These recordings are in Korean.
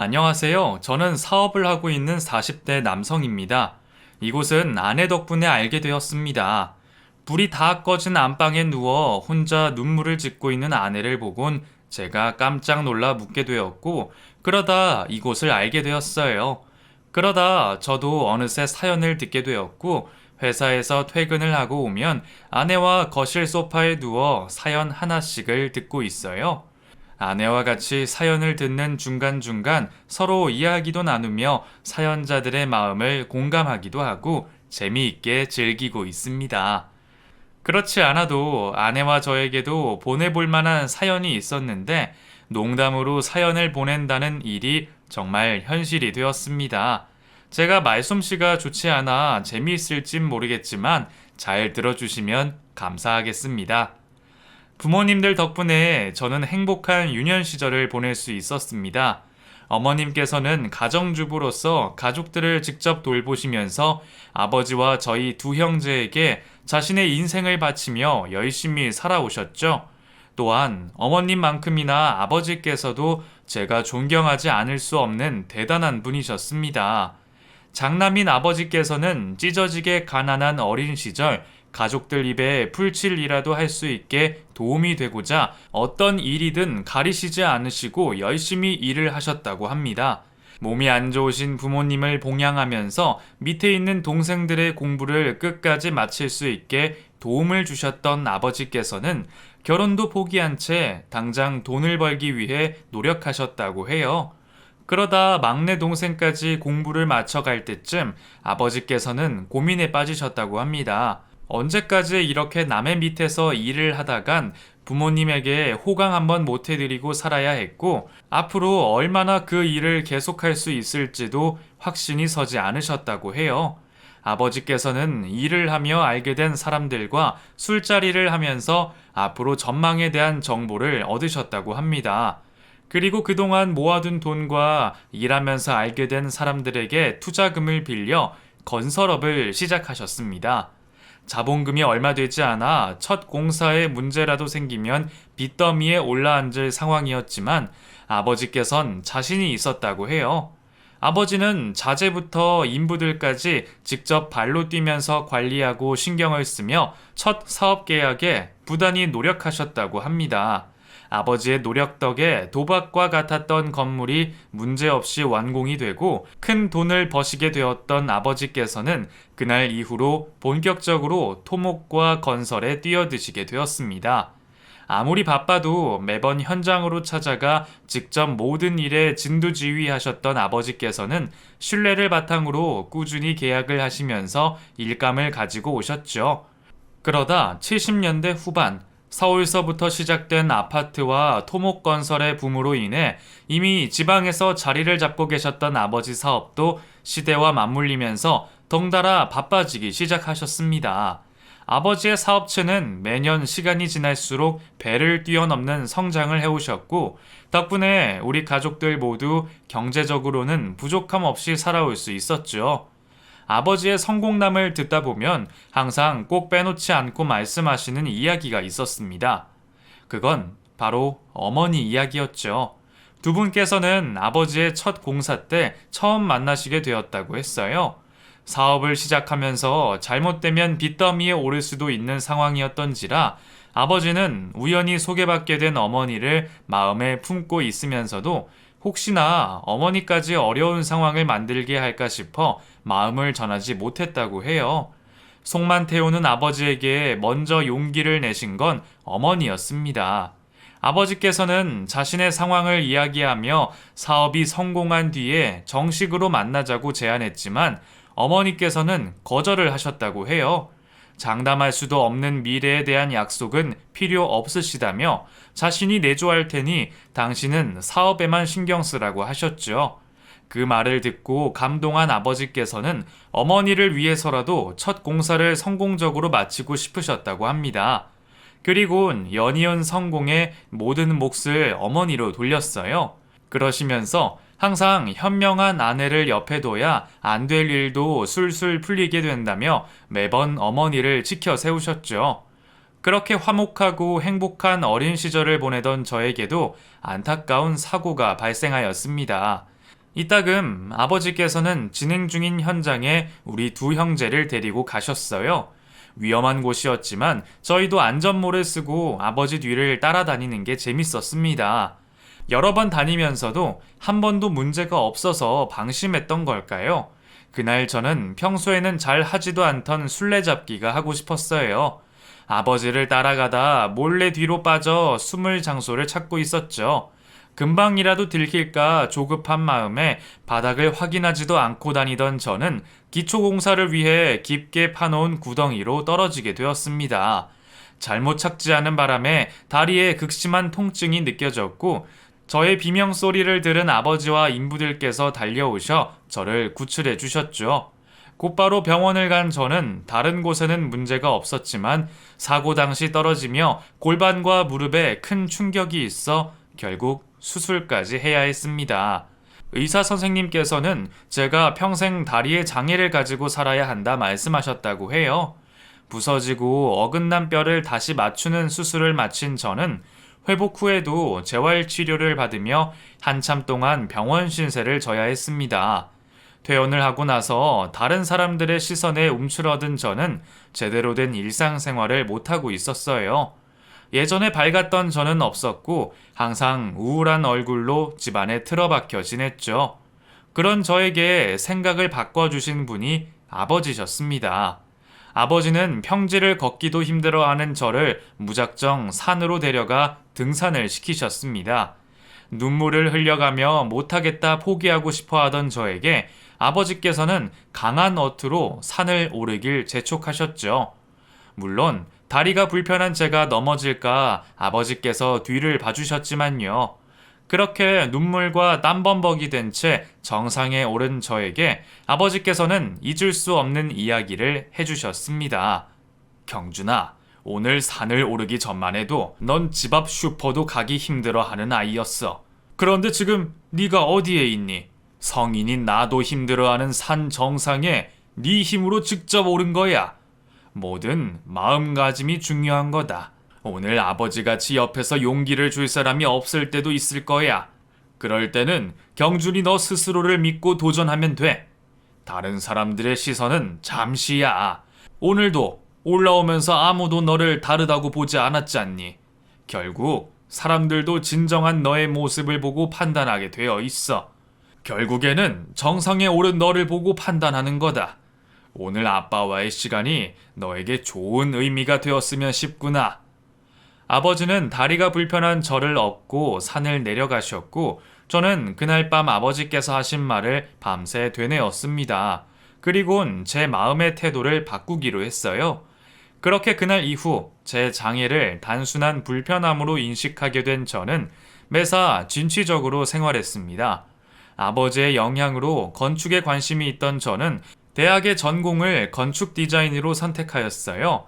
안녕하세요. 저는 사업을 하고 있는 40대 남성입니다. 이곳은 아내 덕분에 알게 되었습니다. 불이 다 꺼진 안방에 누워 혼자 눈물을 짓고 있는 아내를 보곤 제가 깜짝 놀라 묻게 되었고, 그러다 이곳을 알게 되었어요. 그러다 저도 어느새 사연을 듣게 되었고, 회사에서 퇴근을 하고 오면 아내와 거실 소파에 누워 사연 하나씩을 듣고 있어요. 아내와 같이 사연을 듣는 중간중간 서로 이야기도 나누며 사연자들의 마음을 공감하기도 하고 재미있게 즐기고 있습니다. 그렇지 않아도 아내와 저에게도 보내볼 만한 사연이 있었는데 농담으로 사연을 보낸다는 일이 정말 현실이 되었습니다. 제가 말솜씨가 좋지 않아 재미있을진 모르겠지만 잘 들어주시면 감사하겠습니다. 부모님들 덕분에 저는 행복한 유년 시절을 보낼 수 있었습니다. 어머님께서는 가정주부로서 가족들을 직접 돌보시면서 아버지와 저희 두 형제에게 자신의 인생을 바치며 열심히 살아오셨죠. 또한 어머님만큼이나 아버지께서도 제가 존경하지 않을 수 없는 대단한 분이셨습니다. 장남인 아버지께서는 찢어지게 가난한 어린 시절 가족들 입에 풀칠이라도 할 수 있게 도움이 되고자 어떤 일이든 가리시지 않으시고 열심히 일을 하셨다고 합니다. 몸이 안 좋으신 부모님을 봉양하면서 밑에 있는 동생들의 공부를 끝까지 마칠 수 있게 도움을 주셨던 아버지께서는 결혼도 포기한 채 당장 돈을 벌기 위해 노력하셨다고 해요. 그러다 막내 동생까지 공부를 마쳐갈 때쯤 아버지께서는 고민에 빠지셨다고 합니다. 언제까지 이렇게 남의 밑에서 일을 하다간 부모님에게 호강 한번 못 해드리고 살아야 했고, 앞으로 얼마나 그 일을 계속할 수 있을지도 확신이 서지 않으셨다고 해요. 아버지께서는 일을 하며 알게 된 사람들과 술자리를 하면서 앞으로 전망에 대한 정보를 얻으셨다고 합니다. 그리고 그동안 모아둔 돈과 일하면서 알게 된 사람들에게 투자금을 빌려 건설업을 시작하셨습니다. 자본금이 얼마 되지 않아 첫 공사에 문제라도 생기면 빚더미에 올라앉을 상황이었지만 아버지께선 자신이 있었다고 해요. 아버지는 자재부터 인부들까지 직접 발로 뛰면서 관리하고 신경을 쓰며 첫 사업 계약에 부단히 노력하셨다고 합니다. 아버지의 노력 덕에 도박과 같았던 건물이 문제없이 완공이 되고 큰 돈을 버시게 되었던 아버지께서는 그날 이후로 본격적으로 토목과 건설에 뛰어드시게 되었습니다. 아무리 바빠도 매번 현장으로 찾아가 직접 모든 일에 진두지휘하셨던 아버지께서는 신뢰를 바탕으로 꾸준히 계약을 하시면서 일감을 가지고 오셨죠. 그러다 70년대 후반 서울서부터 시작된 아파트와 토목 건설의 붐으로 인해 이미 지방에서 자리를 잡고 계셨던 아버지 사업도 시대와 맞물리면서 덩달아 바빠지기 시작하셨습니다. 아버지의 사업체는 매년 시간이 지날수록 배를 뛰어넘는 성장을 해오셨고, 덕분에 우리 가족들 모두 경제적으로는 부족함 없이 살아올 수 있었죠. 아버지의 성공담을 듣다 보면 항상 꼭 빼놓지 않고 말씀하시는 이야기가 있었습니다. 그건 바로 어머니 이야기였죠. 두 분께서는 아버지의 첫 공사 때 처음 만나시게 되었다고 했어요. 사업을 시작하면서 잘못되면 빚더미에 오를 수도 있는 상황이었던지라 아버지는 우연히 소개받게 된 어머니를 마음에 품고 있으면서도 혹시나 어머니까지 어려운 상황을 만들게 할까 싶어 마음을 전하지 못했다고 해요. 속만 태우는 아버지에게 먼저 용기를 내신 건 어머니였습니다. 아버지께서는 자신의 상황을 이야기하며 사업이 성공한 뒤에 정식으로 만나자고 제안했지만 어머니께서는 거절을 하셨다고 해요. 장담할 수도 없는 미래에 대한 약속은 필요 없으시다며 자신이 내조할 테니 당신은 사업에만 신경 쓰라고 하셨죠. 그 말을 듣고 감동한 아버지께서는 어머니를 위해서라도 첫 공사를 성공적으로 마치고 싶으셨다고 합니다. 그리곤 연이은 성공에 모든 몫을 어머니로 돌렸어요. 그러시면서 항상 현명한 아내를 옆에 둬야 안 될 일도 술술 풀리게 된다며 매번 어머니를 지켜 세우셨죠. 그렇게 화목하고 행복한 어린 시절을 보내던 저에게도 안타까운 사고가 발생하였습니다. 이따금 아버지께서는 진행 중인 현장에 우리 두 형제를 데리고 가셨어요. 위험한 곳이었지만 저희도 안전모를 쓰고 아버지 뒤를 따라다니는 게 재밌었습니다. 여러 번 다니면서도 한 번도 문제가 없어서 방심했던 걸까요? 그날 저는 평소에는 잘 하지도 않던 술래잡기가 하고 싶었어요. 아버지를 따라가다 몰래 뒤로 빠져 숨을 장소를 찾고 있었죠. 금방이라도 들킬까 조급한 마음에 바닥을 확인하지도 않고 다니던 저는 기초공사를 위해 깊게 파놓은 구덩이로 떨어지게 되었습니다. 잘못 착지하는 바람에 다리에 극심한 통증이 느껴졌고 저의 비명소리를 들은 아버지와 인부들께서 달려오셔 저를 구출해 주셨죠. 곧바로 병원을 간 저는 다른 곳에는 문제가 없었지만 사고 당시 떨어지며 골반과 무릎에 큰 충격이 있어 결국 수술까지 해야 했습니다. 의사 선생님께서는 제가 평생 다리에 장애를 가지고 살아야 한다 말씀하셨다고 해요. 부서지고 어긋난 뼈를 다시 맞추는 수술을 마친 저는 회복 후에도 재활치료를 받으며 한참 동안 병원 신세를 져야 했습니다. 퇴원을 하고 나서 다른 사람들의 시선에 움츠러든 저는 제대로 된 일상생활을 못하고 있었어요. 예전에 밝았던 저는 없었고 항상 우울한 얼굴로 집안에 틀어박혀 지냈죠. 그런 저에게 생각을 바꿔주신 분이 아버지셨습니다. 아버지는 평지를 걷기도 힘들어하는 저를 무작정 산으로 데려가 등산을 시키셨습니다. 눈물을 흘려가며 못하겠다 포기하고 싶어 하던 저에게 아버지께서는 강한 어투로 산을 오르길 재촉하셨죠. 물론 다리가 불편한 제가 넘어질까 아버지께서 뒤를 봐주셨지만요. 그렇게 눈물과 땀범벅이 된 채 정상에 오른 저에게 아버지께서는 잊을 수 없는 이야기를 해주셨습니다. 경준아, 오늘 산을 오르기 전만 해도 넌 집 앞 슈퍼도 가기 힘들어하는 아이였어. 그런데 지금 네가 어디에 있니? 성인인 나도 힘들어하는 산 정상에 네 힘으로 직접 오른 거야. 뭐든 마음가짐이 중요한 거다. 오늘 아버지같이 옆에서 용기를 줄 사람이 없을 때도 있을 거야. 그럴 때는 경준이 너 스스로를 믿고 도전하면 돼. 다른 사람들의 시선은 잠시야. 오늘도 올라오면서 아무도 너를 다르다고 보지 않았지 않니? 결국 사람들도 진정한 너의 모습을 보고 판단하게 되어 있어. 결국에는 정상에 오른 너를 보고 판단하는 거다. 오늘 아빠와의 시간이 너에게 좋은 의미가 되었으면 싶구나. 아버지는 다리가 불편한 저를 업고 산을 내려가셨고 저는 그날 밤 아버지께서 하신 말을 밤새 되뇌었습니다. 그리곤 제 마음의 태도를 바꾸기로 했어요. 그렇게 그날 이후 제 장애를 단순한 불편함으로 인식하게 된 저는 매사 진취적으로 생활했습니다. 아버지의 영향으로 건축에 관심이 있던 저는 대학의 전공을 건축 디자인으로 선택하였어요.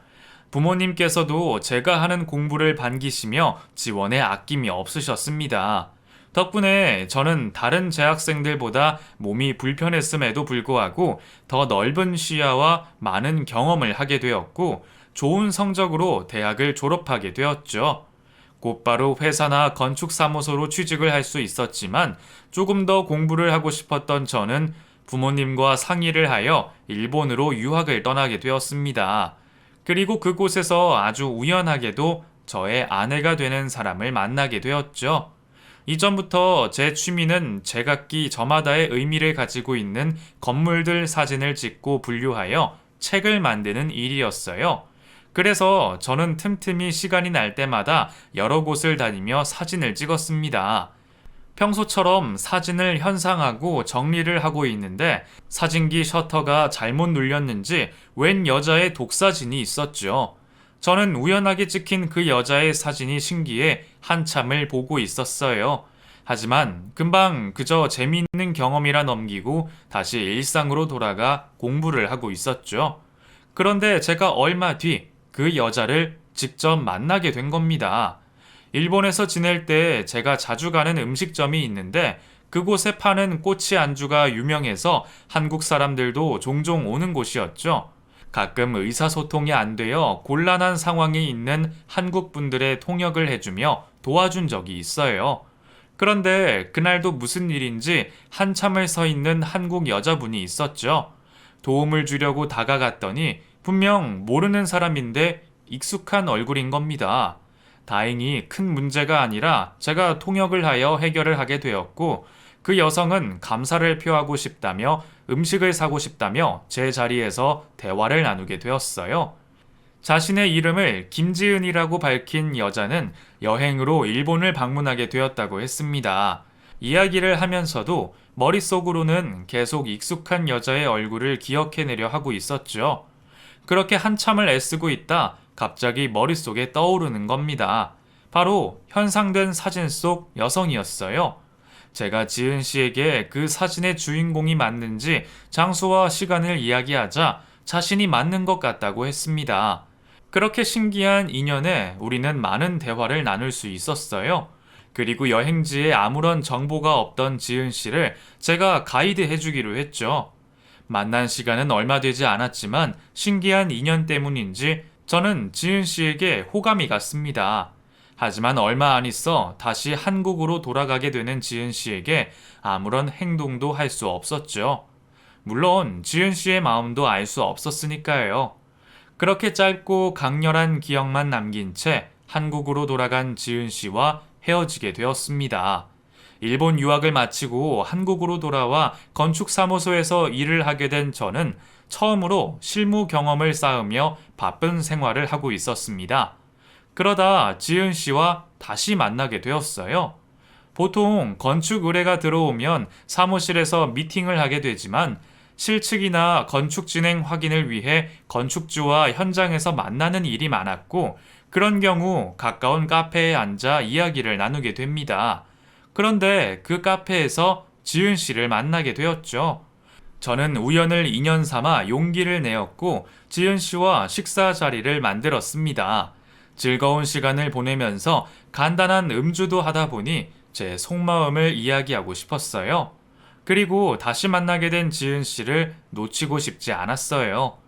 부모님께서도 제가 하는 공부를 반기시며 지원에 아낌이 없으셨습니다. 덕분에 저는 다른 재학생들보다 몸이 불편했음에도 불구하고 더 넓은 시야와 많은 경험을 하게 되었고 좋은 성적으로 대학을 졸업하게 되었죠. 곧바로 회사나 건축사무소로 취직을 할 수 있었지만 조금 더 공부를 하고 싶었던 저는 부모님과 상의를 하여 일본으로 유학을 떠나게 되었습니다. 그리고 그곳에서 아주 우연하게도 저의 아내가 되는 사람을 만나게 되었죠. 이전부터 제 취미는 제각기 저마다의 의미를 가지고 있는 건물들 사진을 찍고 분류하여 책을 만드는 일이었어요. 그래서 저는 틈틈이 시간이 날 때마다 여러 곳을 다니며 사진을 찍었습니다. 평소처럼 사진을 현상하고 정리를 하고 있는데 사진기 셔터가 잘못 눌렸는지 웬 여자의 독사진이 있었죠. 저는 우연하게 찍힌 그 여자의 사진이 신기해 한참을 보고 있었어요. 하지만 금방 그저 재미있는 경험이라 넘기고 다시 일상으로 돌아가 공부를 하고 있었죠. 그런데 제가 얼마 뒤 그 여자를 직접 만나게 된 겁니다. 일본에서 지낼 때 제가 자주 가는 음식점이 있는데 그곳에 파는 꼬치 안주가 유명해서 한국 사람들도 종종 오는 곳이었죠. 가끔 의사소통이 안 되어 곤란한 상황에 있는 한국 분들의 통역을 해주며 도와준 적이 있어요. 그런데 그날도 무슨 일인지 한참을 서 있는 한국 여자분이 있었죠. 도움을 주려고 다가갔더니 분명 모르는 사람인데 익숙한 얼굴인 겁니다. 다행히 큰 문제가 아니라 제가 통역을 하여 해결을 하게 되었고, 그 여성은 감사를 표하고 싶다며 음식을 사고 싶다며 제 자리에서 대화를 나누게 되었어요. 자신의 이름을 김지은이라고 밝힌 여자는 여행으로 일본을 방문하게 되었다고 했습니다. 이야기를 하면서도 머릿속으로는 계속 익숙한 여자의 얼굴을 기억해내려 하고 있었죠. 그렇게 한참을 애쓰고 있다 갑자기 머릿속에 떠오르는 겁니다. 바로 현상된 사진 속 여성이었어요. 제가 지은 씨에게 그 사진의 주인공이 맞는지 장소와 시간을 이야기하자 자신이 맞는 것 같다고 했습니다. 그렇게 신기한 인연에 우리는 많은 대화를 나눌 수 있었어요. 그리고 여행지에 아무런 정보가 없던 지은 씨를 제가 가이드 해주기로 했죠. 만난 시간은 얼마 되지 않았지만 신기한 인연 때문인지 저는 지은 씨에게 호감이 갔습니다. 하지만 얼마 안 있어 다시 한국으로 돌아가게 되는 지은 씨에게 아무런 행동도 할 수 없었죠. 물론 지은 씨의 마음도 알 수 없었으니까요. 그렇게 짧고 강렬한 기억만 남긴 채 한국으로 돌아간 지은 씨와 헤어지게 되었습니다. 일본 유학을 마치고 한국으로 돌아와 건축사무소에서 일을 하게 된 저는 처음으로 실무 경험을 쌓으며 바쁜 생활을 하고 있었습니다. 그러다 지은 씨와 다시 만나게 되었어요. 보통 건축 의뢰가 들어오면 사무실에서 미팅을 하게 되지만 실측이나 건축 진행 확인을 위해 건축주와 현장에서 만나는 일이 많았고, 그런 경우 가까운 카페에 앉아 이야기를 나누게 됩니다. 그런데 그 카페에서 지은 씨를 만나게 되었죠. 저는 우연을 인연 삼아 용기를 내었고 지은 씨와 식사 자리를 만들었습니다. 즐거운 시간을 보내면서 간단한 음주도 하다 보니 제 속마음을 이야기하고 싶었어요. 그리고 다시 만나게 된 지은 씨를 놓치고 싶지 않았어요.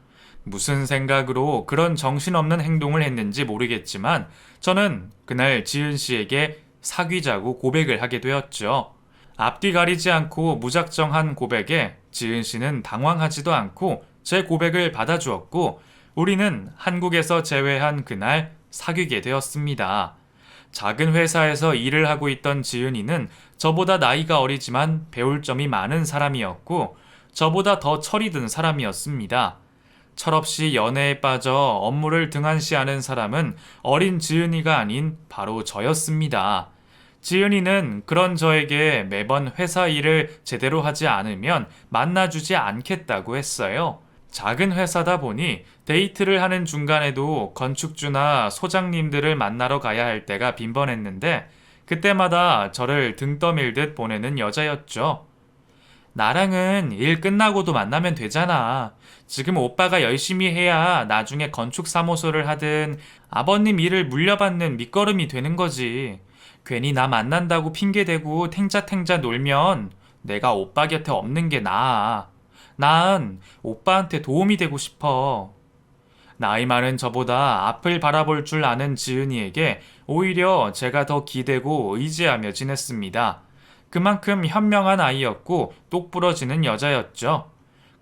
무슨 생각으로 그런 정신없는 행동을 했는지 모르겠지만 저는 그날 지은 씨에게 사귀자고 고백을 하게 되었죠. 앞뒤 가리지 않고 무작정한 고백에 지은 씨는 당황하지도 않고 제 고백을 받아주었고 우리는 한국에서 재회한 그날 사귀게 되었습니다. 작은 회사에서 일을 하고 있던 지은이는 저보다 나이가 어리지만 배울 점이 많은 사람이었고 저보다 더 철이 든 사람이었습니다. 철없이 연애에 빠져 업무를 등한시하는 사람은 어린 지은이가 아닌 바로 저였습니다. 지은이는 그런 저에게 매번 회사 일을 제대로 하지 않으면 만나주지 않겠다고 했어요. 작은 회사다 보니 데이트를 하는 중간에도 건축주나 소장님들을 만나러 가야 할 때가 빈번했는데 그때마다 저를 등 떠밀듯 보내는 여자였죠. 나랑은 일 끝나고도 만나면 되잖아. 지금 오빠가 열심히 해야 나중에 건축사무소를 하든 아버님 일을 물려받는 밑거름이 되는 거지. 괜히 나 만난다고 핑계대고 탱자탱자 놀면 내가 오빠 곁에 없는 게 나아. 난 오빠한테 도움이 되고 싶어. 나이 많은 저보다 앞을 바라볼 줄 아는 지은이에게 오히려 제가 더 기대고 의지하며 지냈습니다. 그만큼 현명한 아이였고 똑부러지는 여자였죠.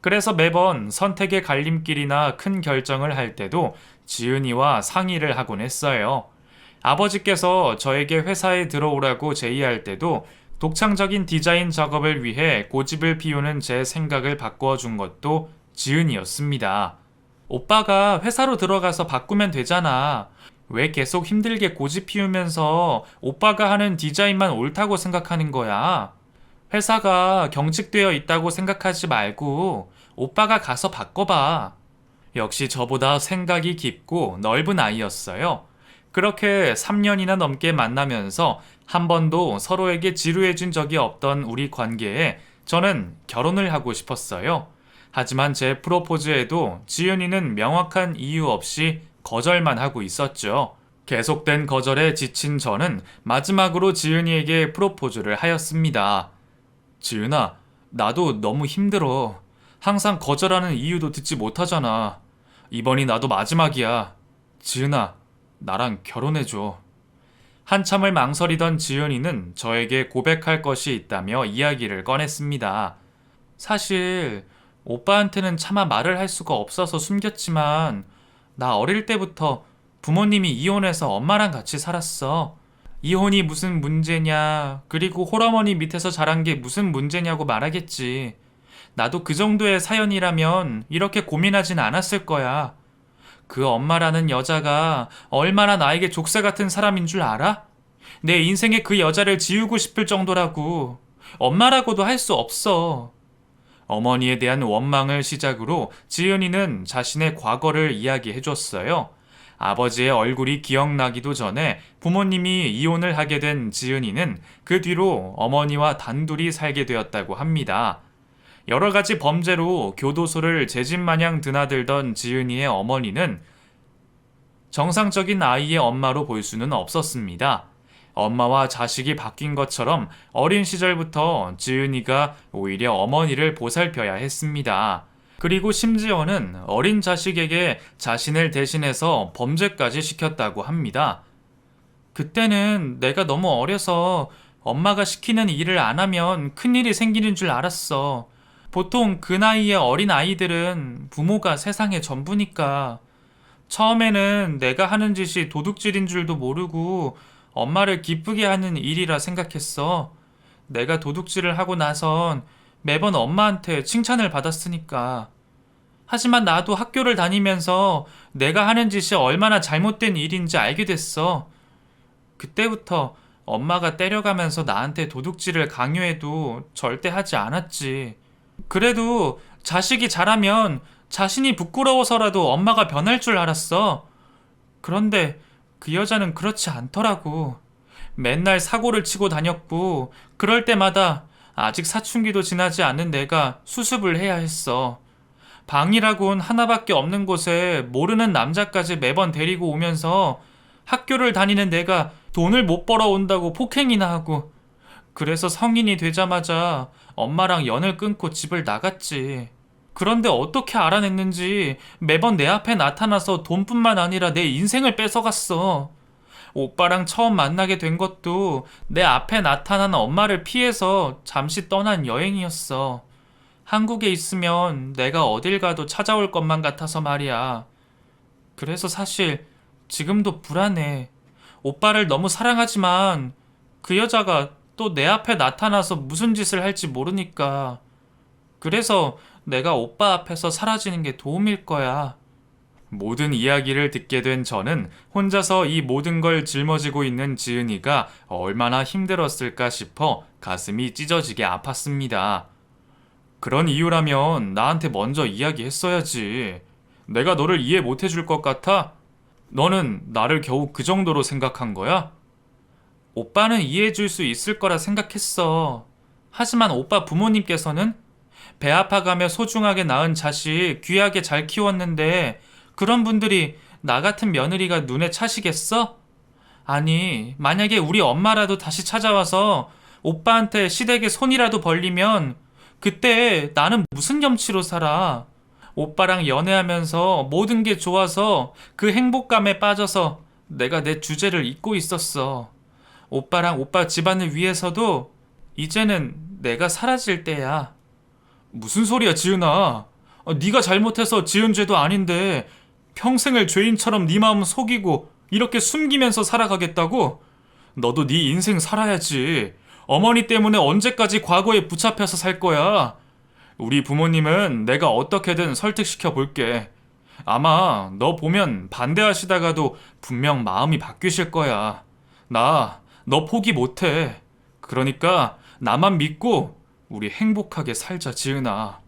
그래서 매번 선택의 갈림길이나 큰 결정을 할 때도 지은이와 상의를 하곤 했어요. 아버지께서 저에게 회사에 들어오라고 제의할 때도 독창적인 디자인 작업을 위해 고집을 피우는 제 생각을 바꾸어 준 것도 지은이었습니다. 오빠가 회사로 들어가서 바꾸면 되잖아. 왜 계속 힘들게 고집 피우면서 오빠가 하는 디자인만 옳다고 생각하는 거야? 회사가 경직되어 있다고 생각하지 말고 오빠가 가서 바꿔봐. 역시 저보다 생각이 깊고 넓은 아이였어요. 그렇게 3년이나 넘게 만나면서 한 번도 서로에게 지루해진 적이 없던 우리 관계에 저는 결혼을 하고 싶었어요. 하지만 제 프로포즈에도 지은이는 명확한 이유 없이 거절만 하고 있었죠. 계속된 거절에 지친 저는 마지막으로 지은이에게 프로포즈를 하였습니다. 지은아, 나도 너무 힘들어. 항상 거절하는 이유도 듣지 못하잖아. 이번이 나도 마지막이야. 지은아, 나랑 결혼해줘. 한참을 망설이던 지은이는 저에게 고백할 것이 있다며 이야기를 꺼냈습니다. 사실 오빠한테는 차마 말을 할 수가 없어서 숨겼지만 나 어릴 때부터 부모님이 이혼해서 엄마랑 같이 살았어. 이혼이 무슨 문제냐, 그리고 홀어머니 밑에서 자란 게 무슨 문제냐고 말하겠지. 나도 그 정도의 사연이라면 이렇게 고민하진 않았을 거야. 그 엄마라는 여자가 얼마나 나에게 족쇄 같은 사람인 줄 알아? 내 인생에 그 여자를 지우고 싶을 정도라고. 엄마라고도 할 수 없어. 어머니에 대한 원망을 시작으로 지은이는 자신의 과거를 이야기해 줬어요. 아버지의 얼굴이 기억나기도 전에 부모님이 이혼을 하게 된 지은이는 그 뒤로 어머니와 단둘이 살게 되었다고 합니다. 여러 가지 범죄로 교도소를 제 집 마냥 드나들던 지은이의 어머니는 정상적인 아이의 엄마로 볼 수는 없었습니다. 엄마와 자식이 바뀐 것처럼 어린 시절부터 지은이가 오히려 어머니를 보살펴야 했습니다. 그리고 심지어는 어린 자식에게 자신을 대신해서 범죄까지 시켰다고 합니다. 그때는 내가 너무 어려서 엄마가 시키는 일을 안 하면 큰일이 생기는 줄 알았어. 보통 그 나이에 어린 아이들은 부모가 세상의 전부니까. 처음에는 내가 하는 짓이 도둑질인 줄도 모르고 엄마를 기쁘게 하는 일이라 생각했어. 내가 도둑질을 하고 나선 매번 엄마한테 칭찬을 받았으니까. 하지만 나도 학교를 다니면서 내가 하는 짓이 얼마나 잘못된 일인지 알게 됐어. 그때부터 엄마가 때려가면서 나한테 도둑질을 강요해도 절대 하지 않았지. 그래도 자식이 자라면 자신이 부끄러워서라도 엄마가 변할 줄 알았어. 그런데 그 여자는 그렇지 않더라고. 맨날 사고를 치고 다녔고, 그럴 때마다 아직 사춘기도 지나지 않은 내가 수습을 해야 했어. 방이라곤 하나밖에 없는 곳에 모르는 남자까지 매번 데리고 오면서 학교를 다니는 내가 돈을 못 벌어온다고 폭행이나 하고, 그래서 성인이 되자마자 엄마랑 연을 끊고 집을 나갔지. 그런데 어떻게 알아냈는지 매번 내 앞에 나타나서 돈뿐만 아니라 내 인생을 뺏어갔어. 오빠랑 처음 만나게 된 것도 내 앞에 나타난 엄마를 피해서 잠시 떠난 여행이었어. 한국에 있으면 내가 어딜 가도 찾아올 것만 같아서 말이야. 그래서 사실 지금도 불안해. 오빠를 너무 사랑하지만 그 여자가 또 내 앞에 나타나서 무슨 짓을 할지 모르니까. 그래서 내가 오빠 앞에서 사라지는 게 도움일 거야. 모든 이야기를 듣게 된 저는 혼자서 이 모든 걸 짊어지고 있는 지은이가 얼마나 힘들었을까 싶어 가슴이 찢어지게 아팠습니다. 그런 이유라면 나한테 먼저 이야기했어야지. 내가 너를 이해 못 해줄 것 같아? 너는 나를 겨우 그 정도로 생각한 거야? 오빠는 이해해줄 수 있을 거라 생각했어. 하지만 오빠 부모님께서는 배 아파가며 소중하게 낳은 자식 귀하게 잘 키웠는데 그런 분들이 나 같은 며느리가 눈에 차시겠어? 아니, 만약에 우리 엄마라도 다시 찾아와서 오빠한테 시댁에 손이라도 벌리면 그때 나는 무슨 염치로 살아? 오빠랑 연애하면서 모든 게 좋아서 그 행복감에 빠져서 내가 내 주제를 잊고 있었어. 오빠랑 오빠 집안을 위해서도 이제는 내가 사라질 때야. 무슨 소리야, 지은아. 네가 잘못해서 지은 죄도 아닌데 평생을 죄인처럼 네 마음 속이고 이렇게 숨기면서 살아가겠다고? 너도 네 인생 살아야지. 어머니 때문에 언제까지 과거에 붙잡혀서 살 거야. 우리 부모님은 내가 어떻게든 설득시켜 볼게. 아마 너 보면 반대하시다가도 분명 마음이 바뀌실 거야. 너 포기 못해. 그러니까 나만 믿고 우리 행복하게 살자, 지은아.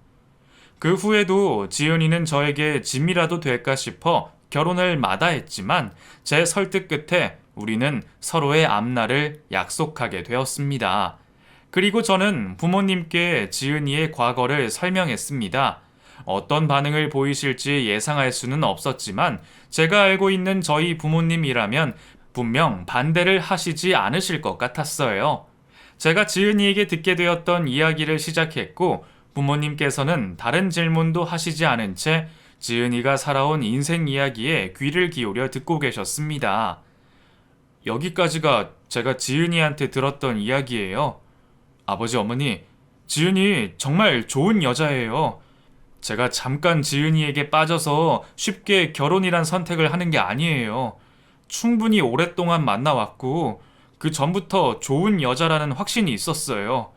그 후에도 지은이는 저에게 짐이라도 될까 싶어 결혼을 마다했지만 제 설득 끝에 우리는 서로의 앞날을 약속하게 되었습니다. 그리고 저는 부모님께 지은이의 과거를 설명했습니다. 어떤 반응을 보이실지 예상할 수는 없었지만 제가 알고 있는 저희 부모님이라면 분명 반대를 하시지 않으실 것 같았어요. 제가 지은이에게 듣게 되었던 이야기를 시작했고 부모님께서는 다른 질문도 하시지 않은 채 지은이가 살아온 인생 이야기에 귀를 기울여 듣고 계셨습니다. 여기까지가 제가 지은이한테 들었던 이야기예요. 아버지, 어머니, 지은이 정말 좋은 여자예요. 제가 잠깐 지은이에게 빠져서 쉽게 결혼이란 선택을 하는 게 아니에요. 충분히 오랫동안 만나왔고, 그 전부터 좋은 여자라는 확신이 있었어요.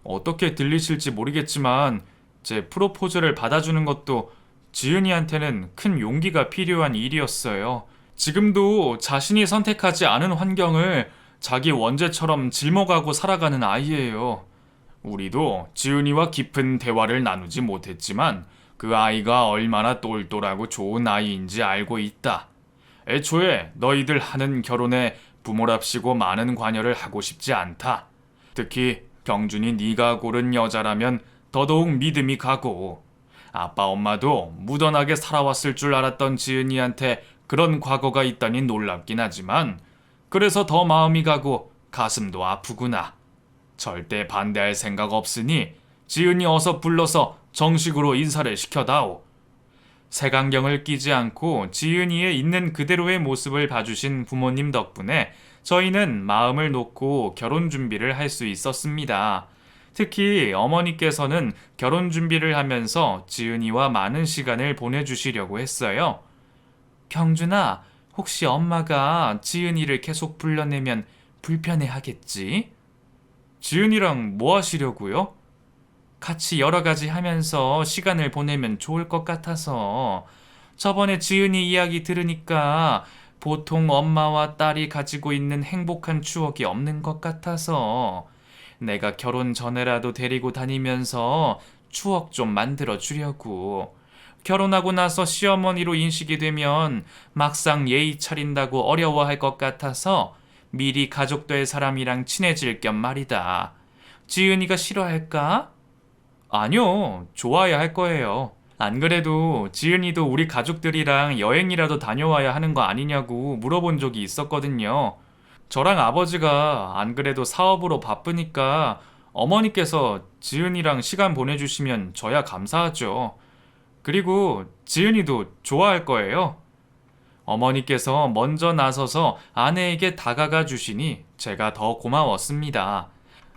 어떻게 들리실지 모르겠지만, 제 프로포즈를 받아주는 것도 지은이한테는 큰 용기가 필요한 일이었어요. 지금도 자신이 선택하지 않은 환경을 자기 원죄처럼 짊어가고 살아가는 아이예요. 우리도 지은이와 깊은 대화를 나누지 못했지만 그 아이가 얼마나 똘똘하고 좋은 아이인지 알고 있다. 애초에 너희들 하는 결혼에 부모랍시고 많은 관여를 하고 싶지 않다. 특히 경준이 네가 고른 여자라면 더더욱 믿음이 가고, 아빠 엄마도 무던하게 살아왔을 줄 알았던 지은이한테 그런 과거가 있다니 놀랍긴 하지만 그래서 더 마음이 가고 가슴도 아프구나. 절대 반대할 생각 없으니 지은이 어서 불러서 정식으로 인사를 시켜다오. 색안경을 끼지 않고 지은이의 있는 그대로의 모습을 봐주신 부모님 덕분에 저희는 마음을 놓고 결혼 준비를 할 수 있었습니다. 특히 어머니께서는 결혼 준비를 하면서 지은이와 많은 시간을 보내주시려고 했어요. 경준아, 혹시 엄마가 지은이를 계속 불러내면 불편해 하겠지? 지은이랑 뭐 하시려고요? 같이 여러 가지 하면서 시간을 보내면 좋을 것 같아서. 저번에 지은이 이야기 들으니까 보통 엄마와 딸이 가지고 있는 행복한 추억이 없는 것 같아서 내가 결혼 전에라도 데리고 다니면서 추억 좀 만들어 주려고. 결혼하고 나서 시어머니로 인식이 되면 막상 예의 차린다고 어려워할 것 같아서 미리 가족 될 사람이랑 친해질 겸 말이다. 지은이가 싫어할까? 아니요, 좋아야 할 거예요. 안 그래도 지은이도 우리 가족들이랑 여행이라도 다녀와야 하는 거 아니냐고 물어본 적이 있었거든요. 저랑 아버지가 안 그래도 사업으로 바쁘니까 어머니께서 지은이랑 시간 보내주시면 저야 감사하죠. 그리고 지은이도 좋아할 거예요. 어머니께서 먼저 나서서 아내에게 다가가 주시니 제가 더 고마웠습니다.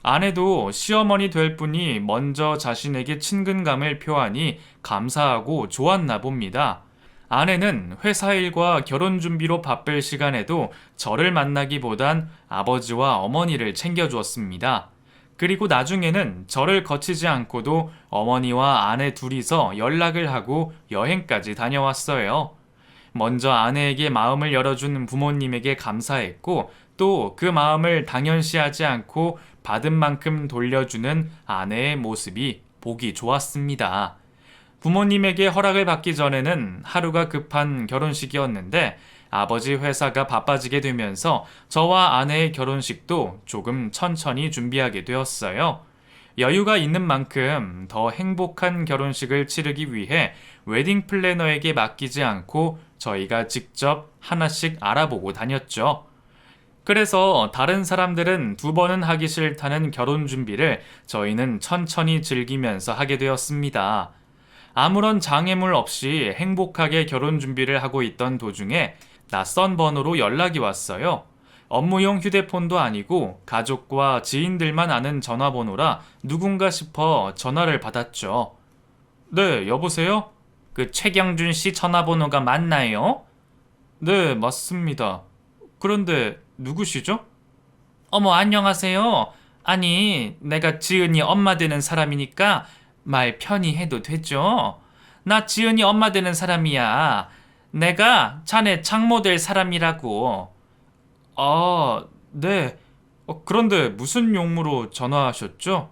아내도 시어머니 될 분이 먼저 자신에게 친근감을 표하니 감사하고 좋았나 봅니다. 아내는 회사 일과 결혼 준비로 바쁠 시간에도 저를 만나기보단 아버지와 어머니를 챙겨주었습니다. 그리고 나중에는 저를 거치지 않고도 어머니와 아내 둘이서 연락을 하고 여행까지 다녀왔어요. 먼저 아내에게 마음을 열어준 부모님에게 감사했고, 또 그 마음을 당연시하지 않고 받은 만큼 돌려주는 아내의 모습이 보기 좋았습니다. 부모님에게 허락을 받기 전에는 하루가 급한 결혼식이었는데 아버지 회사가 바빠지게 되면서 저와 아내의 결혼식도 조금 천천히 준비하게 되었어요. 여유가 있는 만큼 더 행복한 결혼식을 치르기 위해 웨딩 플래너에게 맡기지 않고 저희가 직접 하나씩 알아보고 다녔죠. 그래서 다른 사람들은 2번은 하기 싫다는 결혼 준비를 저희는 천천히 즐기면서 하게 되었습니다. 아무런 장애물 없이 행복하게 결혼 준비를 하고 있던 도중에 낯선 번호로 연락이 왔어요. 업무용 휴대폰도 아니고 가족과 지인들만 아는 전화번호라 누군가 싶어 전화를 받았죠. 네, 여보세요? 그 최경준 씨 전화번호가 맞나요? 네, 맞습니다. 그런데 누구시죠? 어머, 안녕하세요. 아니, 내가 지은이 엄마 되는 사람이니까 말 편히 해도 되죠? 나 지은이 엄마 되는 사람이야. 내가 자네 장모 될 사람이라고. 아, 네. 그런데 무슨 용무로 전화하셨죠?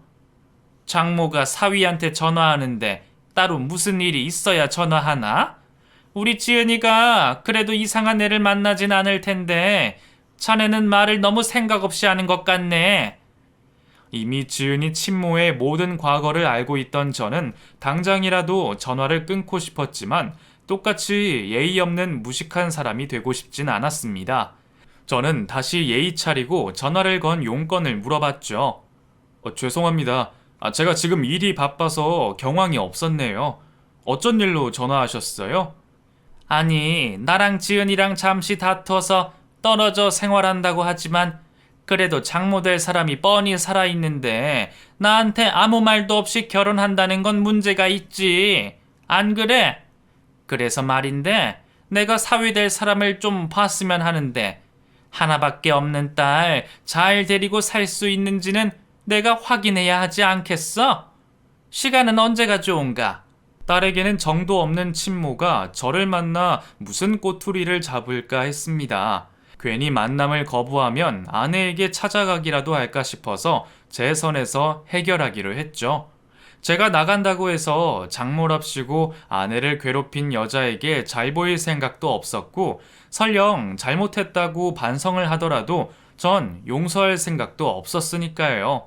장모가 사위한테 전화하는데 따로 무슨 일이 있어야 전화하나? 우리 지은이가 그래도 이상한 애를 만나진 않을 텐데 자네는 말을 너무 생각 없이 하는 것 같네. 이미 지은이 친모의 모든 과거를 알고 있던 저는 당장이라도 전화를 끊고 싶었지만 똑같이 예의 없는 무식한 사람이 되고 싶진 않았습니다. 저는 다시 예의 차리고 전화를 건 용건을 물어봤죠. 죄송합니다. 제가 지금 일이 바빠서 경황이 없었네요. 어쩐 일로 전화하셨어요? 아니, 나랑 지은이랑 잠시 다퉈서 떨어져 생활한다고 하지만 그래도 장모 될 사람이 뻔히 살아있는데 나한테 아무 말도 없이 결혼한다는 건 문제가 있지. 안 그래? 그래서 말인데 내가 사위 될 사람을 좀 봤으면 하는데 하나밖에 없는 딸 잘 데리고 살 수 있는지는 내가 확인해야 하지 않겠어? 시간은 언제가 좋은가? 딸에게는 정도 없는 친모가 저를 만나 무슨 꼬투리를 잡을까 했습니다. 괜히 만남을 거부하면 아내에게 찾아가기라도 할까 싶어서 제 선에서 해결하기로 했죠. 제가 나간다고 해서 장모랍시고 아내를 괴롭힌 여자에게 잘 보일 생각도 없었고 설령 잘못했다고 반성을 하더라도 전 용서할 생각도 없었으니까요.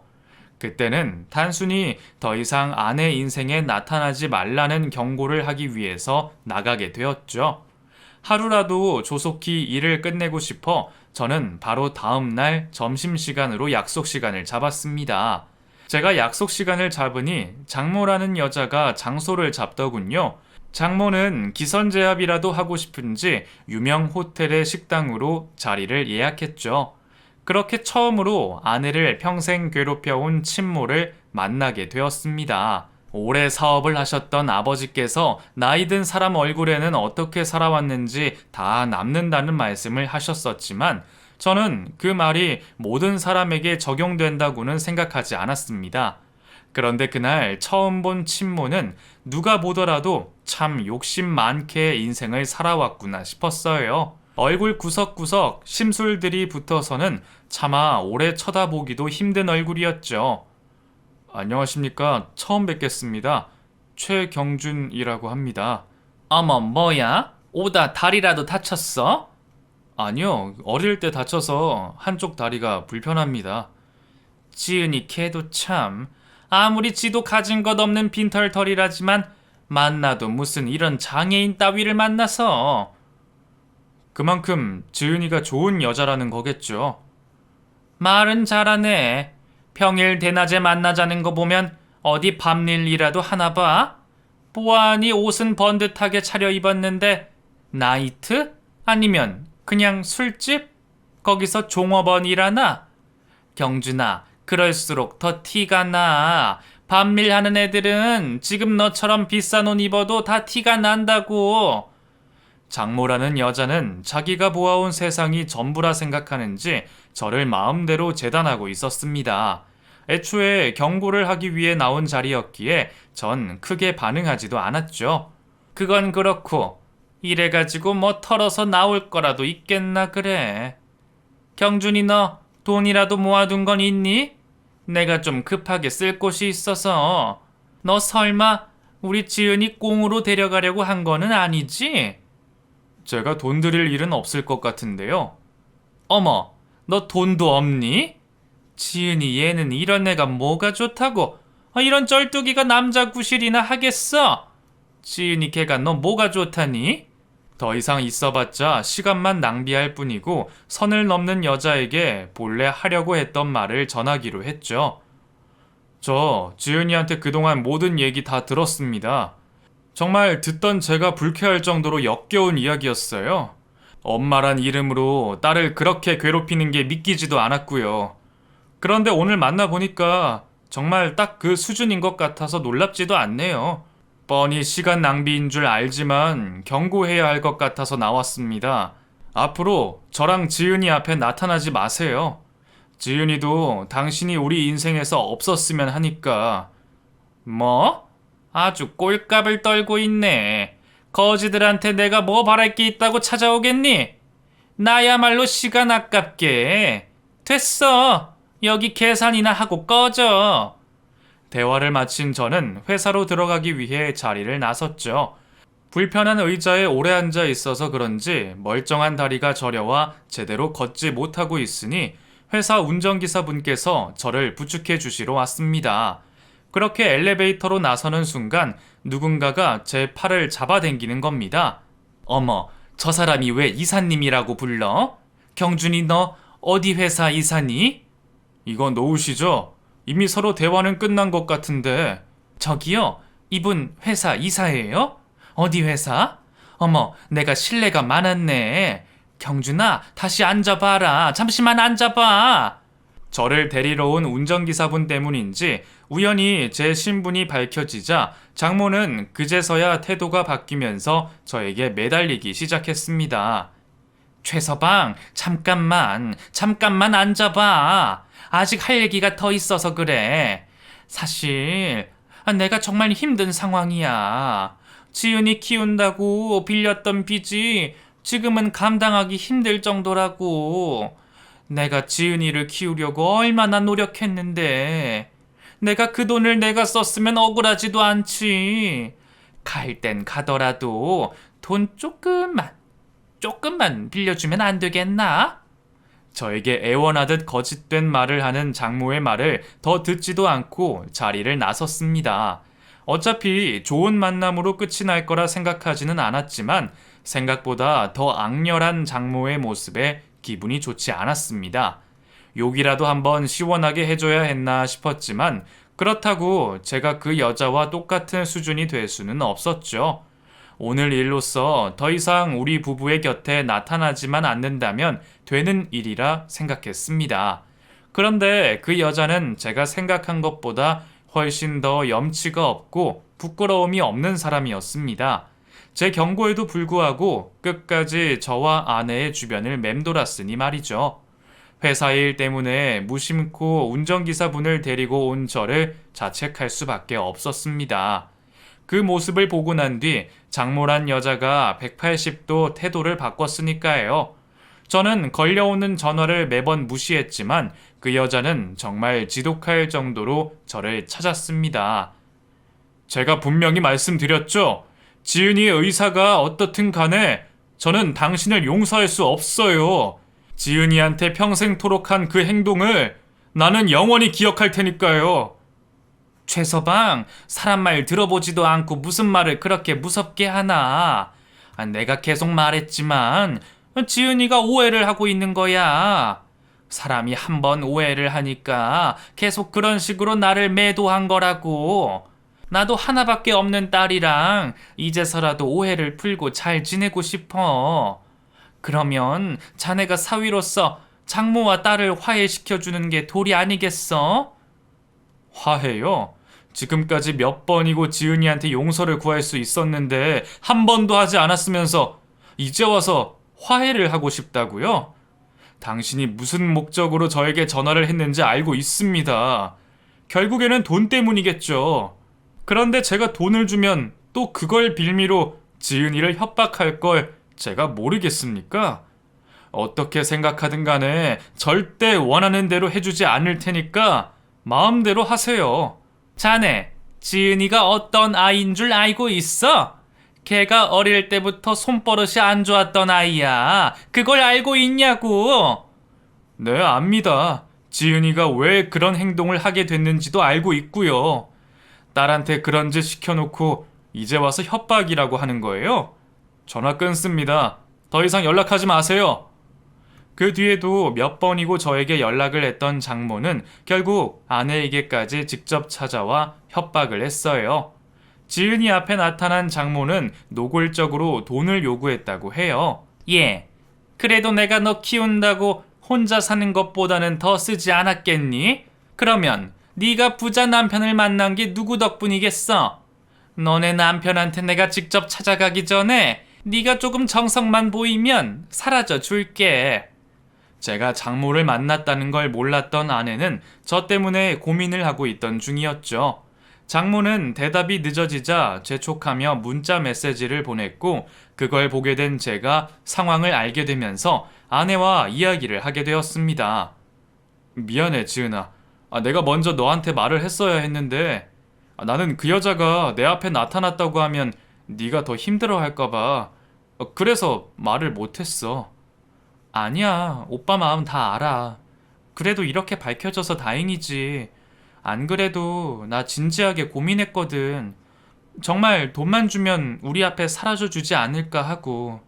그때는 단순히 더 이상 아내 인생에 나타나지 말라는 경고를 하기 위해서 나가게 되었죠. 하루라도 조속히 일을 끝내고 싶어 저는 바로 다음 날 점심시간으로 약속 시간을 잡았습니다. 제가 약속 시간을 잡으니 장모라는 여자가 장소를 잡더군요. 장모는 기선제압이라도 하고 싶은지 유명 호텔의 식당으로 자리를 예약했죠. 그렇게 처음으로 아내를 평생 괴롭혀온 친모를 만나게 되었습니다. 오래 사업을 하셨던 아버지께서 나이 든 사람 얼굴에는 어떻게 살아왔는지 다 남는다는 말씀을 하셨었지만 저는 그 말이 모든 사람에게 적용된다고는 생각하지 않았습니다. 그런데 그날 처음 본 친모는 누가 보더라도 참 욕심 많게 인생을 살아왔구나 싶었어요. 얼굴 구석구석 심술들이 붙어서는 차마 오래 쳐다보기도 힘든 얼굴이었죠. 안녕하십니까. 처음 뵙겠습니다. 최경준이라고 합니다. 어머, 뭐야? 오다 다리라도 다쳤어? 아니요, 어릴 때 다쳐서 한쪽 다리가 불편합니다. 지은이 걔도 참, 아무리 지도 가진 것 없는 빈털터리라지만 만나도 무슨 이런 장애인 따위를 만나서. 그만큼 지은이가 좋은 여자라는 거겠죠. 말은 잘하네. 평일 대낮에 만나자는 거 보면 어디 밤일이라도 하나 봐? 보아하니 옷은 번듯하게 차려입었는데 나이트? 아니면 그냥 술집? 거기서 종업원 일하나? 경준아, 그럴수록 더 티가 나. 밤일 하는 애들은 지금 너처럼 비싼 옷 입어도 다 티가 난다고. 장모라는 여자는 자기가 보아온 세상이 전부라 생각하는지 저를 마음대로 재단하고 있었습니다. 애초에 경고를 하기 위해 나온 자리였기에 전 크게 반응하지도 않았죠. 그건 그렇고 이래가지고 뭐 털어서 나올 거라도 있겠나 그래. 경준이 너 돈이라도 모아둔 건 있니? 내가 좀 급하게 쓸 곳이 있어서. 너 설마 우리 지은이 꽁으로 데려가려고 한 거는 아니지? 제가 돈 드릴 일은 없을 것 같은데요. 어머, 너 돈도 없니? 지은이 얘는 이런 애가 뭐가 좋다고? 이런 쩔뚝이가 남자 구실이나 하겠어? 지은이 걔가 너 뭐가 좋다니? 더 이상 있어봤자 시간만 낭비할 뿐이고 선을 넘는 여자에게 본래 하려고 했던 말을 전하기로 했죠. 저 지은이한테 그동안 모든 얘기 다 들었습니다. 정말 듣던 제가 불쾌할 정도로 역겨운 이야기였어요. 엄마란 이름으로 딸을 그렇게 괴롭히는 게 믿기지도 않았고요. 그런데 오늘 만나보니까 정말 딱 그 수준인 것 같아서 놀랍지도 않네요. 뻔히 시간 낭비인 줄 알지만 경고해야 할 것 같아서 나왔습니다. 앞으로 저랑 지은이 앞에 나타나지 마세요. 지은이도 당신이 우리 인생에서 없었으면 하니까. 뭐? 아주 꼴값을 떨고 있네. 거지들한테 내가 뭐 바랄 게 있다고 찾아오겠니? 나야말로 시간 아깝게. 됐어. 여기 계산이나 하고 꺼져. 대화를 마친 저는 회사로 들어가기 위해 자리를 나섰죠. 불편한 의자에 오래 앉아 있어서 그런지 멀쩡한 다리가 저려와 제대로 걷지 못하고 있으니 회사 운전기사분께서 저를 부축해 주시러 왔습니다. 그렇게 엘리베이터로 나서는 순간 누군가가 제 팔을 잡아당기는 겁니다. 어머, 저 사람이 왜 이사님이라고 불러? 경준이 너 어디 회사 이사니? 이거 놓으시죠? 이미 서로 대화는 끝난 것 같은데. 저기요, 이분 회사 이사예요? 어디 회사? 어머, 내가 실례가 많았네. 경준아, 다시 앉아봐라. 잠시만 앉아봐. 저를 데리러 온 운전기사분 때문인지 우연히 제 신분이 밝혀지자 장모는 그제서야 태도가 바뀌면서 저에게 매달리기 시작했습니다. 최서방, 잠깐만 앉아봐. 아직 할 얘기가 더 있어서 그래. 사실 내가 정말 힘든 상황이야. 지은이 키운다고 빌렸던 빚이 지금은 감당하기 힘들 정도라고. 내가 지은이를 키우려고 얼마나 노력했는데 내가 그 돈을 내가 썼으면 억울하지도 않지. 갈 땐 가더라도 돈 조금만 빌려주면 안 되겠나? 저에게 애원하듯 거짓된 말을 하는 장모의 말을 더 듣지도 않고 자리를 나섰습니다. 어차피 좋은 만남으로 끝이 날 거라 생각하지는 않았지만 생각보다 더 악렬한 장모의 모습에 기분이 좋지 않았습니다. 욕이라도 한번 시원하게 해줘야 했나 싶었지만 그렇다고 제가 그 여자와 똑같은 수준이 될 수는 없었죠. 오늘 일로서 더 이상 우리 부부의 곁에 나타나지만 않는다면 되는 일이라 생각했습니다. 그런데 그 여자는 제가 생각한 것보다 훨씬 더 염치가 없고 부끄러움이 없는 사람이었습니다. 제 경고에도 불구하고 끝까지 저와 아내의 주변을 맴돌았으니 말이죠. 회사 일 때문에 무심코 운전기사분을 데리고 온 저를 자책할 수밖에 없었습니다. 그 모습을 보고 난 뒤 장모란 여자가 180도 태도를 바꿨으니까요. 저는 걸려오는 전화를 매번 무시했지만 그 여자는 정말 지독할 정도로 저를 찾았습니다. 제가 분명히 말씀드렸죠. 지은이의 의사가 어떻든 간에 저는 당신을 용서할 수 없어요. 지은이한테 평생토록 한 그 행동을 나는 영원히 기억할 테니까요. 최서방, 사람 말 들어보지도 않고 무슨 말을 그렇게 무섭게 하나. 내가 계속 말했지만 지은이가 오해를 하고 있는 거야. 사람이 한번 오해를 하니까 계속 그런 식으로 나를 매도한 거라고. 나도 하나밖에 없는 딸이랑 이제서라도 오해를 풀고 잘 지내고 싶어. 그러면 자네가 사위로서 장모와 딸을 화해시켜주는 게 도리 아니겠어? 화해요? 지금까지 몇 번이고 지은이한테 용서를 구할 수 있었는데 한 번도 하지 않았으면서 이제 와서 화해를 하고 싶다고요? 당신이 무슨 목적으로 저에게 전화를 했는지 알고 있습니다. 결국에는 돈 때문이겠죠. 그런데 제가 돈을 주면 또 그걸 빌미로 지은이를 협박할 걸 제가 모르겠습니까? 어떻게 생각하든 간에 절대 원하는 대로 해주지 않을 테니까 마음대로 하세요. 자네, 지은이가 어떤 아이인 줄 알고 있어? 걔가 어릴 때부터 손버릇이 안 좋았던 아이야. 그걸 알고 있냐고? 네, 압니다. 지은이가 왜 그런 행동을 하게 됐는지도 알고 있고요. 딸한테 그런 짓 시켜놓고 이제 와서 협박이라고 하는 거예요? 전화 끊습니다. 더 이상 연락하지 마세요. 그 뒤에도 몇 번이고 저에게 연락을 했던 장모는 결국 아내에게까지 직접 찾아와 협박을 했어요. 지은이 앞에 나타난 장모는 노골적으로 돈을 요구했다고 해요. 예, 그래도 내가 너 키운다고 혼자 사는 것보다는 더 쓰지 않았겠니? 그러면 네가 부자 남편을 만난 게 누구 덕분이겠어? 너네 남편한테 내가 직접 찾아가기 전에 네가 조금 정성만 보이면 사라져 줄게. 제가 장모를 만났다는 걸 몰랐던 아내는 저 때문에 고민을 하고 있던 중이었죠. 장모는 대답이 늦어지자 재촉하며 문자 메시지를 보냈고 그걸 보게 된 제가 상황을 알게 되면서 아내와 이야기를 하게 되었습니다. 미안해, 지은아. 내가 먼저 너한테 말을 했어야 했는데 나는 그 여자가 내 앞에 나타났다고 하면 네가 더 힘들어 할까봐 그래서 말을 못했어. 아니야, 오빠 마음 다 알아. 그래도 이렇게 밝혀져서 다행이지. 안 그래도 나 진지하게 고민했거든. 정말 돈만 주면 우리 앞에 사라져 주지 않을까 하고.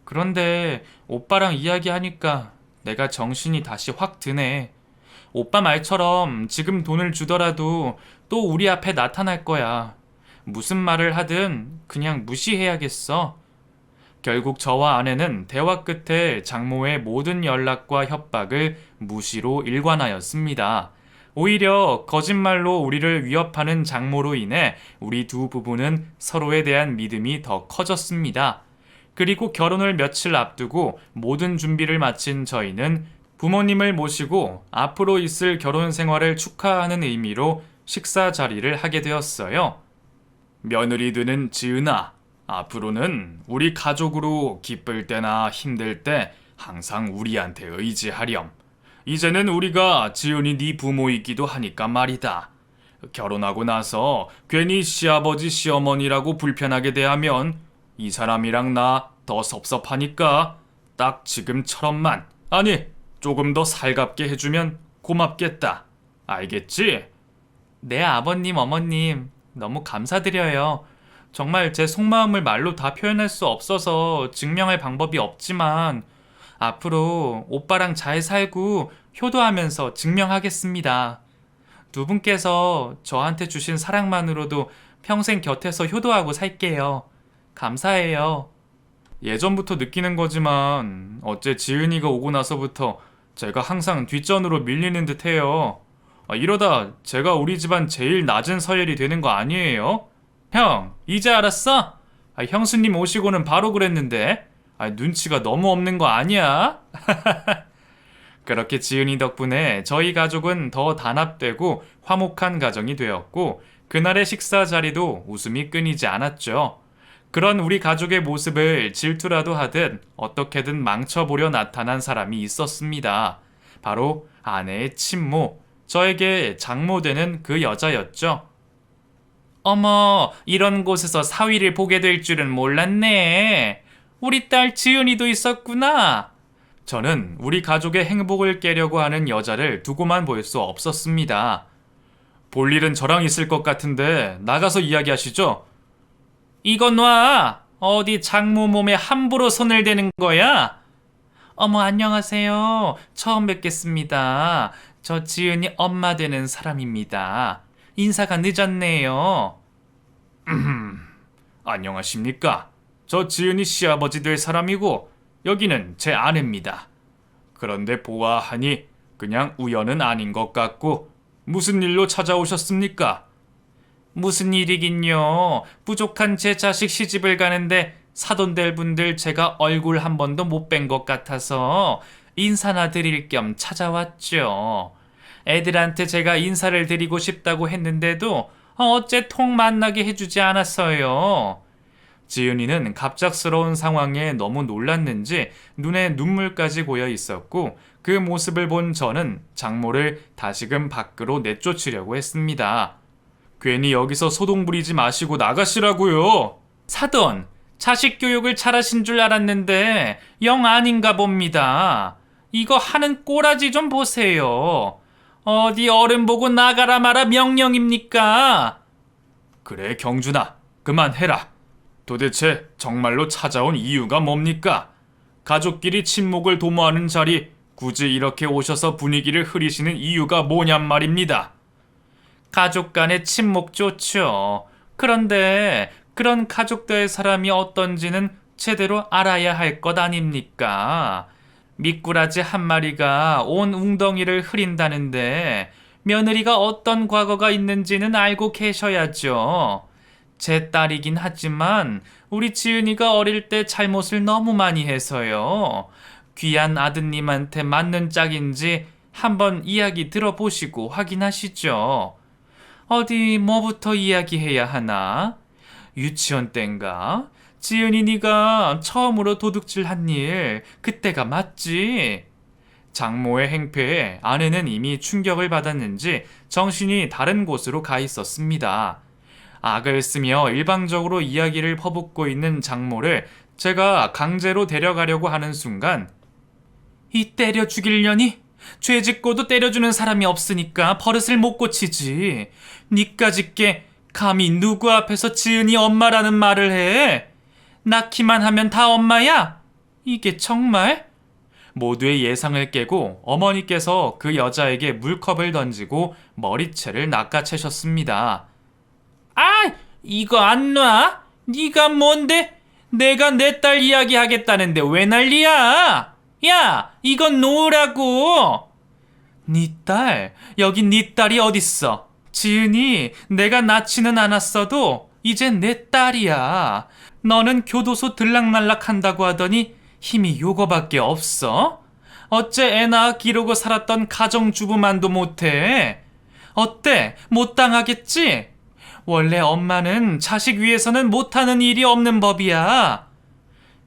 그런데 오빠랑 이야기하니까 내가 정신이 다시 확 드네. 오빠 말처럼 지금 돈을 주더라도 또 우리 앞에 나타날 거야. 무슨 말을 하든 그냥 무시해야겠어. 결국 저와 아내는 대화 끝에 장모의 모든 연락과 협박을 무시로 일관하였습니다. 오히려 거짓말로 우리를 위협하는 장모로 인해 우리 두 부부는 서로에 대한 믿음이 더 커졌습니다. 그리고 결혼을 며칠 앞두고 모든 준비를 마친 저희는 부모님을 모시고 앞으로 있을 결혼 생활을 축하하는 의미로 식사 자리를 하게 되었어요. 며느리 되는 지은아, 앞으로는 우리 가족으로 기쁠 때나 힘들 때 항상 우리한테 의지하렴. 이제는 우리가 지은이 네 부모이기도 하니까 말이다. 결혼하고 나서 괜히 시아버지 시어머니라고 불편하게 대하면 이 사람이랑 나 더 섭섭하니까 딱 지금처럼만, 아니 조금 더 살갑게 해주면 고맙겠다. 알겠지? 네, 아버님, 어머님, 너무 감사드려요. 정말 제 속마음을 말로 다 표현할 수 없어서 증명할 방법이 없지만 앞으로 오빠랑 잘 살고 효도하면서 증명하겠습니다. 두 분께서 저한테 주신 사랑만으로도 평생 곁에서 효도하고 살게요. 감사해요. 예전부터 느끼는 거지만 어째 지은이가 오고 나서부터 제가 항상 뒷전으로 밀리는 듯 해요. 이러다 제가 우리 집안 제일 낮은 서열이 되는 거 아니에요? 형, 이제 알았어? 형수님 오시고는 바로 그랬는데 눈치가 너무 없는 거 아니야? 그렇게 지은이 덕분에 저희 가족은 더 단합되고 화목한 가정이 되었고 그날의 식사 자리도 웃음이 끊이지 않았죠. 그런 우리 가족의 모습을 질투라도 하듯 어떻게든 망쳐보려 나타난 사람이 있었습니다. 바로 아내의 친모, 저에게 장모 되는 그 여자였죠. 어머, 이런 곳에서 사위를 보게 될 줄은 몰랐네. 우리 딸 지은이도 있었구나. 저는 우리 가족의 행복을 깨려고 하는 여자를 두고만 볼 수 없었습니다. 볼 일은 저랑 있을 것 같은데 나가서 이야기하시죠. 이건 놔. 어디 장모 몸에 함부로 손을 대는 거야? 어머, 안녕하세요. 처음 뵙겠습니다. 저 지은이 엄마 되는 사람입니다. 인사가 늦었네요. 안녕하십니까. 저 지은이 시아버지 될 사람이고 여기는 제 아내입니다. 그런데 보아하니 그냥 우연은 아닌 것 같고 무슨 일로 찾아오셨습니까? 무슨 일이긴요. 부족한 제 자식 시집을 가는데 사돈될 분들 제가 얼굴 한 번도 못 뵌 것 같아서 인사나 드릴 겸 찾아왔죠. 애들한테 제가 인사를 드리고 싶다고 했는데도 어째 통 만나게 해주지 않았어요. 지은이는 갑작스러운 상황에 너무 놀랐는지 눈에 눈물까지 고여 있었고 그 모습을 본 저는 장모를 다시금 밖으로 내쫓으려고 했습니다. 괜히 여기서 소동 부리지 마시고 나가시라고요. 사돈, 자식 교육을 잘하신 줄 알았는데 영 아닌가 봅니다. 이거 하는 꼬라지 좀 보세요. 어디 어른 보고 나가라 마라 명령입니까? 그래, 경준아, 그만해라. 도대체 정말로 찾아온 이유가 뭡니까? 가족끼리 친목을 도모하는 자리 굳이 이렇게 오셔서 분위기를 흐리시는 이유가 뭐냔 말입니다. 가족 간의 친목 좋죠. 그런데 그런 가족될 사람이 어떤지는 제대로 알아야 할 것 아닙니까? 미꾸라지 한 마리가 온 웅덩이를 흐린다는데 며느리가 어떤 과거가 있는지는 알고 계셔야죠. 제 딸이긴 하지만 우리 지은이가 어릴 때 잘못을 너무 많이 해서요. 귀한 아드님한테 맞는 짝인지 한번 이야기 들어보시고 확인하시죠. 어디 뭐부터 이야기해야 하나? 유치원 땐가? 지은이 네가 처음으로 도둑질한 일 그때가 맞지? 장모의 행패에 아내는 이미 충격을 받았는지 정신이 다른 곳으로 가 있었습니다. 악을 쓰며 일방적으로 이야기를 퍼붓고 있는 장모를 제가 강제로 데려가려고 하는 순간 이 때려 죽이려니? 죄 짓고도 때려주는 사람이 없으니까 버릇을 못 고치지. 니까짓 게 감히 누구 앞에서 지은이 엄마라는 말을 해? 낳기만 하면 다 엄마야? 이게 정말? 모두의 예상을 깨고 어머니께서 그 여자에게 물컵을 던지고 머리채를 낚아채셨습니다. 아! 이거 안 놔? 네가 뭔데? 내가 내 딸 이야기 하겠다는데 왜 난리야? 야, 이건 놓으라고. 네 딸? 여기 네 딸이 어딨어? 지은이, 내가 낳지는 않았어도 이제 내 딸이야. 너는 교도소 들락날락 한다고 하더니 힘이 요거밖에 없어? 어째 애 낳아 기르고 살았던 가정주부만도 못해? 어때? 못 당하겠지? 원래 엄마는 자식 위해서는 못하는 일이 없는 법이야.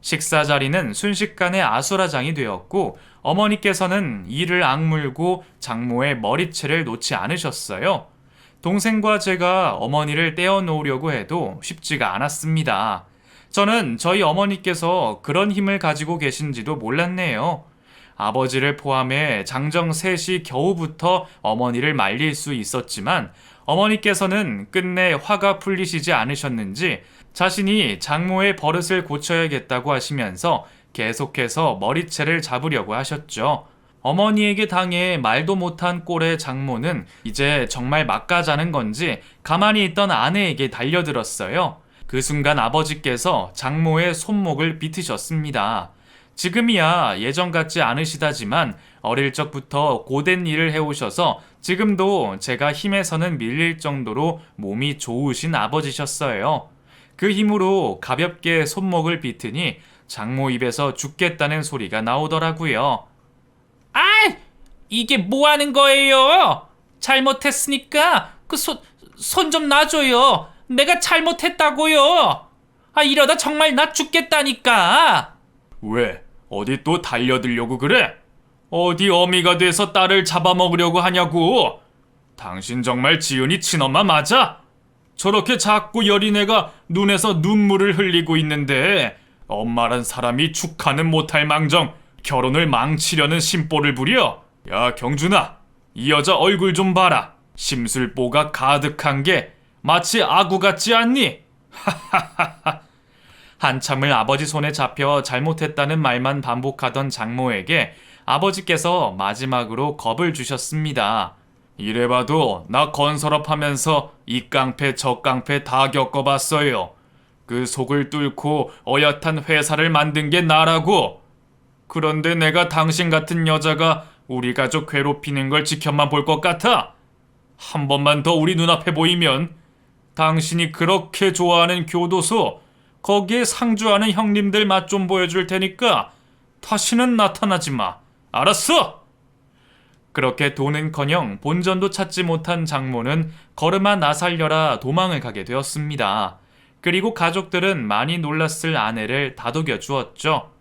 식사 자리는 순식간에 아수라장이 되었고 어머니께서는 이를 악물고 장모의 머리채를 놓지 않으셨어요. 동생과 제가 어머니를 떼어놓으려고 해도 쉽지가 않았습니다. 저는 저희 어머니께서 그런 힘을 가지고 계신지도 몰랐네요. 아버지를 포함해 장정 셋이 겨우부터 어머니를 말릴 수 있었지만 어머니께서는 끝내 화가 풀리시지 않으셨는지 자신이 장모의 버릇을 고쳐야겠다고 하시면서 계속해서 머리채를 잡으려고 하셨죠. 어머니에게 당해 말도 못한 꼴의 장모는 이제 정말 막가자는 건지 가만히 있던 아내에게 달려들었어요. 그 순간 아버지께서 장모의 손목을 비트셨습니다. 지금이야 예전 같지 않으시다지만 어릴 적부터 고된 일을 해오셔서 지금도 제가 힘에서는 밀릴 정도로 몸이 좋으신 아버지셨어요. 그 힘으로 가볍게 손목을 비트니 장모 입에서 죽겠다는 소리가 나오더라고요. 아! 이게 뭐 하는 거예요? 잘못했으니까 그 손 좀 놔줘요. 내가 잘못했다고요. 아, 이러다 정말 나 죽겠다니까. 왜? 어디 또 달려들려고 그래? 어디 어미가 돼서 딸을 잡아먹으려고 하냐고? 당신 정말 지은이 친엄마 맞아? 저렇게 작고 여린 애가 눈에서 눈물을 흘리고 있는데 엄마란 사람이 축하는 못할 망정 결혼을 망치려는 심보를 부려? 야, 경준아, 이 여자 얼굴 좀 봐라. 심술보가 가득한 게 마치 아구 같지 않니? 하하하하. 한참을 아버지 손에 잡혀 잘못했다는 말만 반복하던 장모에게 아버지께서 마지막으로 겁을 주셨습니다. 이래봐도 나 건설업하면서 이 깡패 저 깡패 다 겪어봤어요. 그 속을 뚫고 어엿한 회사를 만든 게 나라고. 그런데 내가 당신 같은 여자가 우리 가족 괴롭히는 걸 지켜만 볼 것 같아? 한 번만 더 우리 눈앞에 보이면 당신이 그렇게 좋아하는 교도소 거기에 상주하는 형님들 맛 좀 보여줄 테니까 다시는 나타나지 마. 알았어? 그렇게 돈은커녕 본전도 찾지 못한 장모는 걸음아 나 살려라 도망을 가게 되었습니다. 그리고 가족들은 많이 놀랐을 아내를 다독여 주었죠.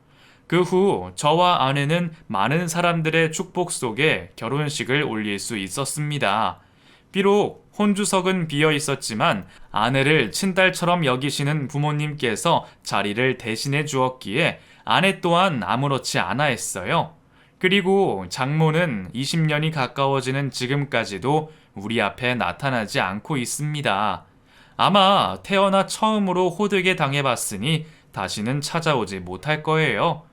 그 후 저와 아내는 많은 사람들의 축복 속에 결혼식을 올릴 수 있었습니다. 비록 혼주석은 비어 있었지만 아내를 친딸처럼 여기시는 부모님께서 자리를 대신해 주었기에 아내 또한 아무렇지 않아 했어요. 그리고 장모는 20년이 가까워지는 지금까지도 우리 앞에 나타나지 않고 있습니다. 아마 태어나 처음으로 호되게 당해봤으니 다시는 찾아오지 못할 거예요.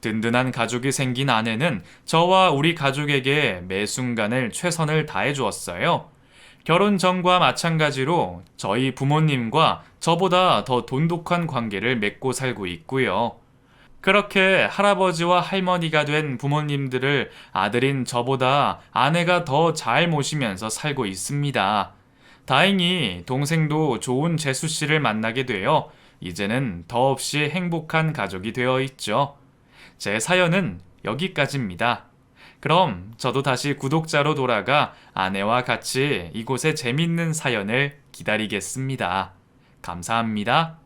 든든한 가족이 생긴 아내는 저와 우리 가족에게 매 순간을 최선을 다해 주었어요. 결혼 전과 마찬가지로 저희 부모님과 저보다 더 돈독한 관계를 맺고 살고 있고요. 그렇게 할아버지와 할머니가 된 부모님들을 아들인 저보다 아내가 더 잘 모시면서 살고 있습니다. 다행히 동생도 좋은 재수 씨를 만나게 되어 이제는 더없이 행복한 가족이 되어 있죠. 제 사연은 여기까지입니다. 그럼 저도 다시 구독자로 돌아가 아내와 같이 이곳의 재밌는 사연을 기다리겠습니다. 감사합니다.